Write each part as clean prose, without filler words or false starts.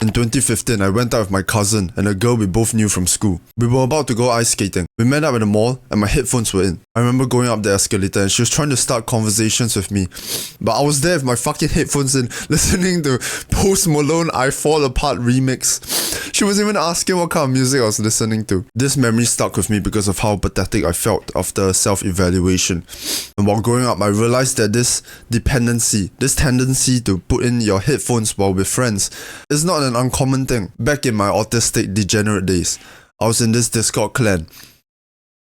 In 2015, I went out with my cousin and a girl we both knew from school. We were about to go ice skating. We met up at the mall and my headphones were in. I remember going up the escalator and she was trying to start conversations with me. But I was there with my fucking headphones in, listening to Post Malone I Fall Apart remix. She was even asking what kind of music I was listening to. This memory stuck with me because of how pathetic I felt after self-evaluation. And while growing up, I realized that this dependency, this tendency to put in your headphones while with friends, is not an uncommon thing. Back in my autistic degenerate days, I was in this Discord clan.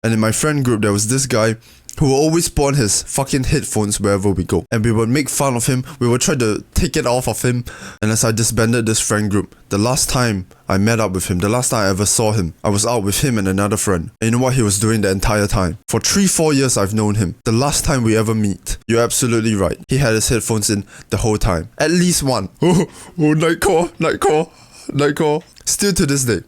And in my friend group, there was this guy who would always put on his fucking headphones wherever we go. And we would make fun of him, we would try to take it off of him. And as I disbanded this friend group, the last time I met up with him, the last time I ever saw him, I was out with him and another friend. And you know what he was doing the entire time? For 3-4 years I've known him. The last time we ever meet, you're absolutely right. He had his headphones in the whole time. At least one. Night call. Still to this day.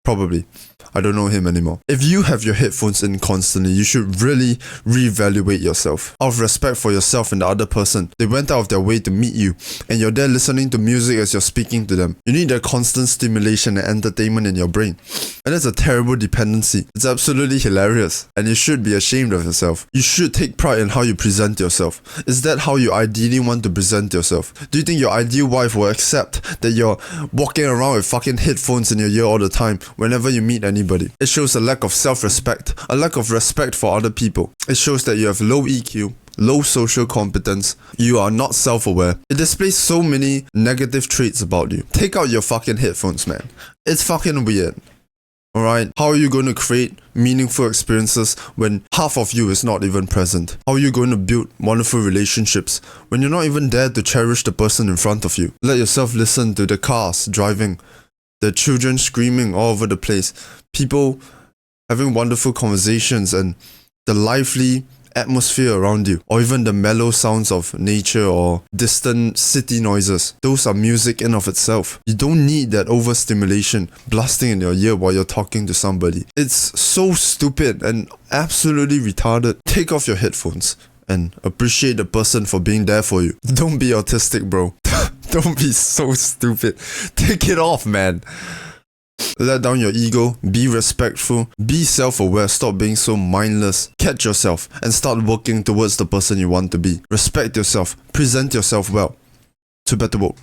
Probably. I don't know him anymore. If you have your headphones in constantly, you should really reevaluate yourself. Out of respect for yourself and the other person, they went out of their way to meet you, and you're there listening to music as you're speaking to them. You need that constant stimulation and entertainment in your brain. And that's a terrible dependency. It's absolutely hilarious, and you should be ashamed of yourself. You should take pride in how you present yourself. Is that how you ideally want to present yourself? Do you think your ideal wife will accept that you're walking around with fucking headphones in your ear all the time whenever you meet anybody? It shows a lack of self-respect, a lack of respect for other people. It shows that you have low EQ, low social competence, you are not self-aware. It displays so many negative traits about you. Take out your fucking headphones, man. It's fucking weird. Alright? How are you going to create meaningful experiences when half of you is not even present? How are you going to build wonderful relationships when you're not even there to cherish the person in front of you? Let yourself listen to the cars driving, the children screaming all over the place, people having wonderful conversations, and the lively atmosphere around you, or even the mellow sounds of nature or distant city noises. Those are music in of itself. You don't need that overstimulation blasting in your ear while you're talking to somebody. It's so stupid and absolutely retarded. Take off your headphones and appreciate the person for being there for you. Don't be autistic, bro. Don't be so stupid. Take it off, man. Let down your ego, be respectful, be self-aware, stop being so mindless, catch yourself, and start working towards the person you want to be. Respect yourself, present yourself well. To better work.